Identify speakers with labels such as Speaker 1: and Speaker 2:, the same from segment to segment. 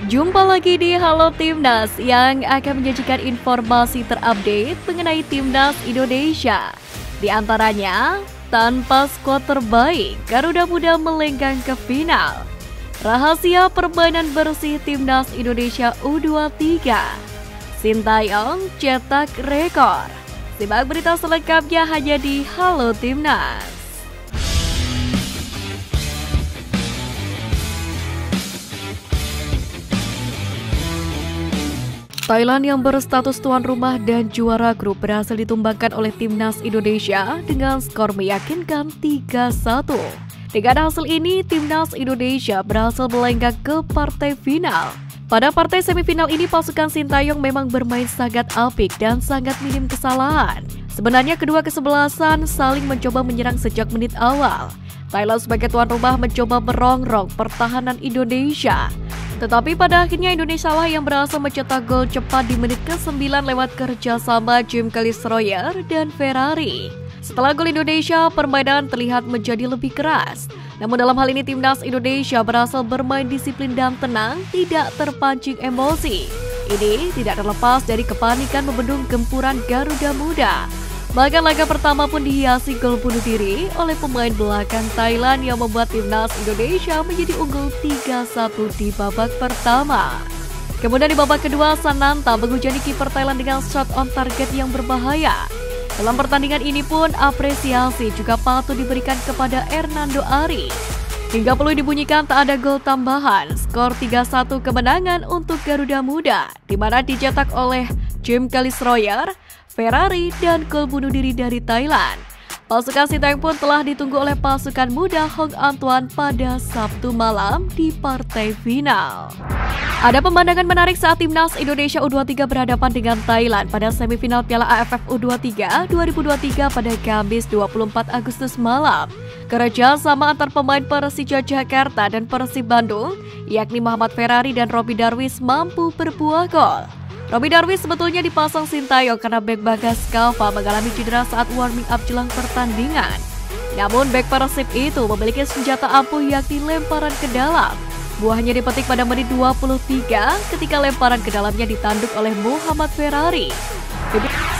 Speaker 1: Jumpa lagi di Halo Timnas yang akan menyajikan informasi terupdate mengenai Timnas Indonesia. Di antaranya, tanpa skuad terbaik, Garuda Muda melenggang ke final. Rahasia permainan bersih Timnas Indonesia U23. Sintayong cetak rekor. Simak berita selengkapnya hanya di Halo Timnas. Thailand yang berstatus tuan rumah dan juara grup berhasil ditumbangkan oleh Timnas Indonesia dengan skor meyakinkan 3-1. Dengan hasil ini, Timnas Indonesia berhasil melenggang ke partai final. Pada partai semifinal ini, pasukan Sintayong memang bermain sangat apik dan sangat minim kesalahan. Sebenarnya kedua kesebelasan saling mencoba menyerang sejak menit awal. Thailand sebagai tuan rumah mencoba merongrong pertahanan Indonesia. Tetapi pada akhirnya Indonesia lah yang berhasil mencetak gol cepat di menit ke-9 lewat kerjasama Jim Kalisroyer dan Ferrari. Setelah gol Indonesia, permainan terlihat menjadi lebih keras. Namun dalam hal ini Timnas Indonesia berhasil bermain disiplin dan tenang, tidak terpancing emosi. Ini tidak terlepas dari kepanikan membendung gempuran Garuda Muda. Bahkan laga pertama pun dihiasi gol bunuh diri oleh pemain belakang Thailand yang membuat Timnas Indonesia menjadi unggul 3-1 di babak pertama. Kemudian di babak kedua, Sananta menghujani kiper Thailand dengan shot on target yang berbahaya. Dalam pertandingan ini pun apresiasi juga patut diberikan kepada Hernando Ari. Hingga peluit dibunyikan tak ada gol tambahan, skor 3-1 kemenangan untuk Garuda Muda, di mana dicetak oleh Jim Kalisroyer, Ferrari, dan gol bunuh diri dari Thailand. Pasukan Sintayong pun telah ditunggu oleh pasukan muda Hong Antuan pada Sabtu malam di partai final. Ada pemandangan menarik saat Timnas Indonesia U23 berhadapan dengan Thailand pada semifinal Piala AFF U23 2023 pada Kamis 24 Agustus malam. Kerjasama antar pemain Persija Jakarta dan Persib Bandung, yakni Muhammad Ferrari dan Robby Darwish mampu berbuah gol. Robby Darwish sebetulnya dipasang Sintayong karena bek Bagaskava mengalami cedera saat warming up jelang pertandingan. Namun bek Persib itu memiliki senjata ampuh yakni lemparan ke dalam. Buahnya dipetik pada menit 23 ketika lemparan ke dalamnya ditanduk oleh Muhammad Ferrari.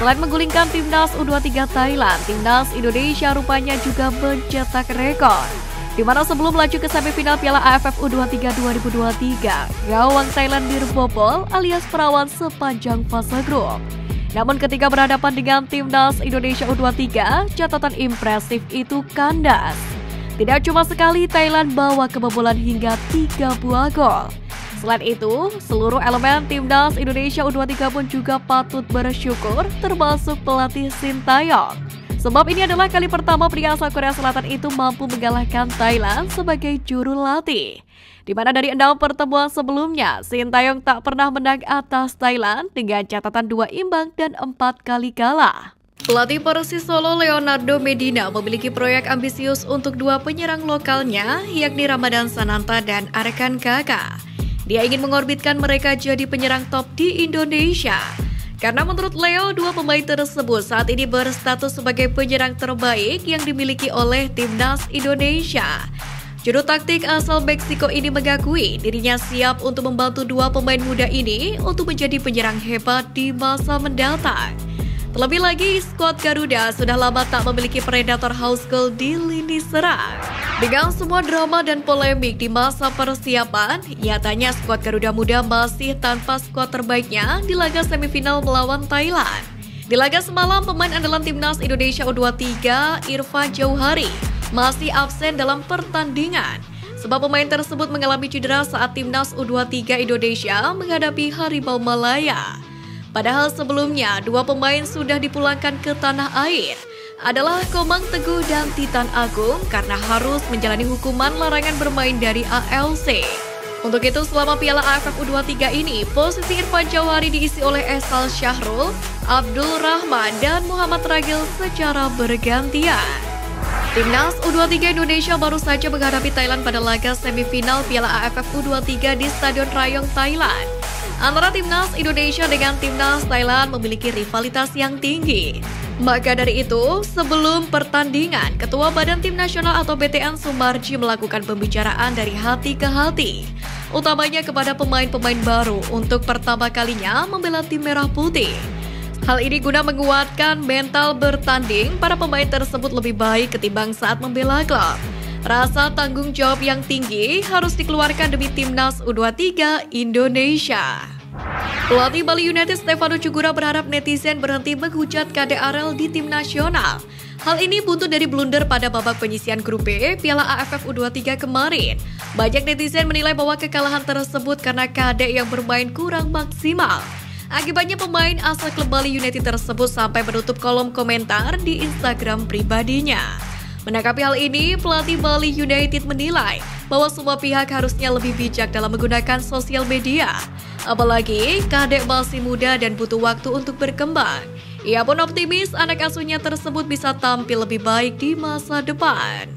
Speaker 1: Selain menggulingkan Timnas U23 Thailand, Timnas Indonesia rupanya juga mencetak rekor. Di mana sebelum melaju ke semifinal Piala AFF U23 2023, gawang Thailand dibobol alias perawan sepanjang fase grup. Namun ketika berhadapan dengan Timnas Indonesia U23, catatan impresif itu kandas. Tidak cuma sekali, Thailand bawa kebobolan hingga 3 buah gol. Selain itu, seluruh elemen Timnas Indonesia U23 pun juga patut bersyukur, termasuk pelatih Sintayong. Sebab ini adalah kali pertama pria asal Korea Selatan itu mampu mengalahkan Thailand sebagai juru latih. Di mana dari 6 pertemuan sebelumnya, Sintayong tak pernah menang atas Thailand dengan catatan 2 imbang dan 4 kali kalah. Pelatih Persis Solo Leonardo Medina memiliki proyek ambisius untuk 2 penyerang lokalnya, yakni Ramadan Sananta dan Arkan Kaka. Dia ingin mengorbitkan mereka jadi penyerang top di Indonesia. Karena menurut Leo, 2 pemain tersebut saat ini berstatus sebagai penyerang terbaik yang dimiliki oleh Timnas Indonesia. Juru taktik asal Meksiko ini mengakui dirinya siap untuk membantu 2 pemain muda ini untuk menjadi penyerang hebat di masa mendatang. Terlebih lagi, skuad Garuda sudah lama tak memiliki predator house goal di lini serang. Dengan semua drama dan polemik di masa persiapan, nyatanya skuad Garuda Muda masih tanpa skuad terbaiknya di laga semifinal melawan Thailand. Di laga semalam, pemain andalan Timnas Indonesia U23, Irfan Jauhari, masih absen dalam pertandingan. Sebab pemain tersebut mengalami cedera saat Timnas U23 Indonesia menghadapi Harimau Malaya. Padahal sebelumnya, 2 pemain sudah dipulangkan ke tanah air, adalah Komang Teguh dan Titan Agung karena harus menjalani hukuman larangan bermain dari ALC. Untuk itu, selama Piala AFF U23 ini, posisi Irfan Jauhari diisi oleh Esal Syahrul, Abdul Rahman, dan Muhammad Ragil secara bergantian. Timnas U23 Indonesia baru saja menghadapi Thailand pada laga semifinal Piala AFF U23 di Stadion Rayong, Thailand. Antara Timnas Indonesia dengan Timnas Thailand memiliki rivalitas yang tinggi. Maka dari itu, sebelum pertandingan, Ketua Badan Tim Nasional atau BTN Sumarji melakukan pembicaraan dari hati ke hati utamanya kepada pemain-pemain baru untuk pertama kalinya membela tim merah putih. Hal ini guna menguatkan mental bertanding para pemain tersebut lebih baik ketimbang saat membela klub. Rasa tanggung jawab yang tinggi harus dikeluarkan demi timnas U23 Indonesia. Pelatih Bali United Stefano Cugura berharap netizen berhenti menghujat KDRL di tim nasional. Hal ini buntut dari blunder pada babak penyisian grup B Piala AFF U23 kemarin. Banyak netizen menilai bahwa kekalahan tersebut karena KD yang bermain kurang maksimal. Akibatnya pemain asal klub Bali United tersebut sampai menutup kolom komentar di Instagram pribadinya. Menanggapi hal ini, pelatih Bali United menilai bahwa semua pihak harusnya lebih bijak dalam menggunakan sosial media. Apalagi kadek masih muda dan butuh waktu untuk berkembang. Ia pun optimis anak asuhnya tersebut bisa tampil lebih baik di masa depan.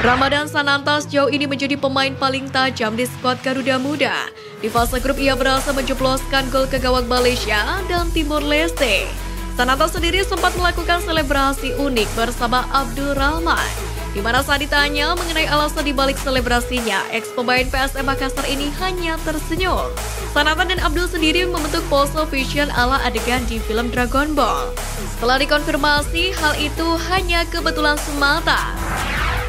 Speaker 1: Ramadan Sananta sejauh ini menjadi pemain paling tajam di skuad Garuda Muda. Di fase grup ia berhasil menjebloskan gol ke gawang Malaysia dan Timor Leste. Sananta sendiri sempat melakukan selebrasi unik bersama Abdul Rahman. Di mana saat ditanya mengenai alasan dibalik selebrasinya, ex-pemain PSM Makassar ini hanya tersenyum. Sananta dan Abdul sendiri membentuk pose fashion ala adegan di film Dragon Ball. Setelah dikonfirmasi, hal itu hanya kebetulan semata.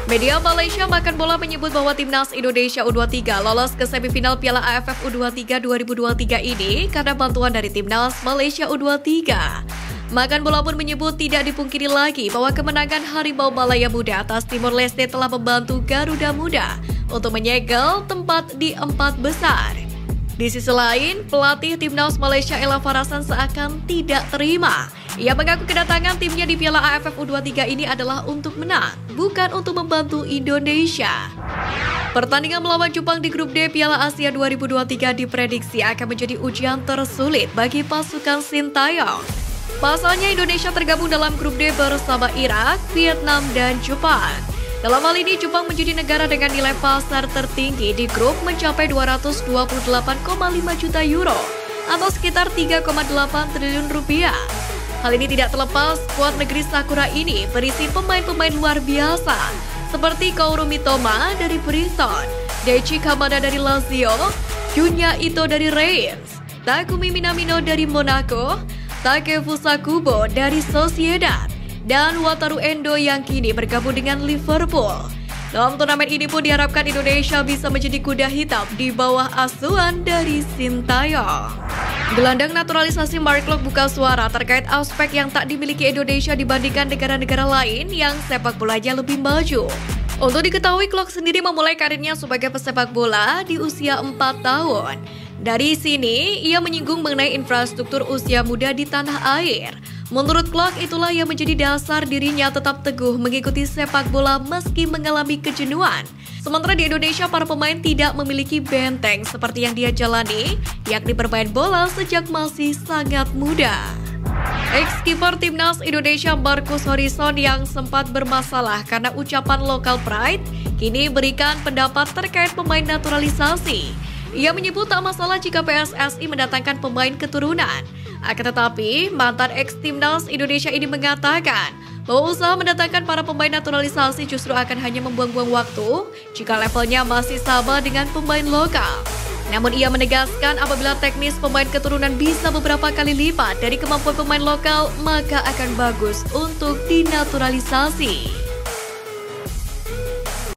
Speaker 1: Media Malaysia Makan Bola menyebut bahwa timnas Indonesia U23 lolos ke semifinal Piala AFF U23 2023 ini karena bantuan dari timnas Malaysia U23. Makan Bola pun menyebut tidak dipungkiri lagi bahwa kemenangan Harimau Malaya Muda atas Timor Leste telah membantu Garuda Muda untuk menyegel tempat di 4 besar. Di sisi lain, pelatih timnas Malaysia Ella Farasan seakan tidak terima. Ia mengaku kedatangan timnya di Piala AFF U23 ini adalah untuk menang, bukan untuk membantu Indonesia. Pertandingan melawan Jepang di grup D Piala Asia 2023 diprediksi akan menjadi ujian tersulit bagi pasukan Sintayong. Pasalnya Indonesia tergabung dalam grup D bersama Irak, Vietnam, dan Jepang. Dalam hal ini, Jepang menjadi negara dengan nilai pasar tertinggi di grup mencapai 228,5 juta euro atau sekitar 3,8 triliun rupiah. Hal ini tidak terlepas skuad negeri Sakura ini berisi pemain-pemain luar biasa seperti Kaoru Mitoma dari Brighton, Daichi Kamada dari Lazio, Junya Ito dari Reims, Takumi Minamino dari Monaco, Takefusa Kubo dari Sociedad, dan Wataru Endo yang kini bergabung dengan Liverpool. Dalam turnamen ini pun diharapkan Indonesia bisa menjadi kuda hitam di bawah asuhan dari Sintayong. Gelandang naturalisasi Mark Klok buka suara terkait aspek yang tak dimiliki Indonesia dibandingkan negara-negara lain yang sepak bolanya lebih maju. Untuk diketahui, Klok sendiri memulai karirnya sebagai pesepak bola di usia 4 tahun. Dari sini, ia menyinggung mengenai infrastruktur usia muda di tanah air. Menurut Klok, itulah yang menjadi dasar dirinya tetap teguh mengikuti sepak bola meski mengalami kejenuhan. Sementara di Indonesia, para pemain tidak memiliki benteng seperti yang dia jalani, yakni bermain bola sejak masih sangat muda. Ex-kiper timnas Indonesia Marcus Horizon yang sempat bermasalah karena ucapan local pride, kini berikan pendapat terkait pemain naturalisasi. Ia menyebut tak masalah jika PSSI mendatangkan pemain keturunan. Akan tetapi, mantan ex-timnas Indonesia ini mengatakan bahwa usaha mendatangkan para pemain naturalisasi justru akan hanya membuang-buang waktu jika levelnya masih sama dengan pemain lokal. Namun ia menegaskan apabila teknis pemain keturunan bisa beberapa kali lipat dari kemampuan pemain lokal, maka akan bagus untuk dinaturalisasi.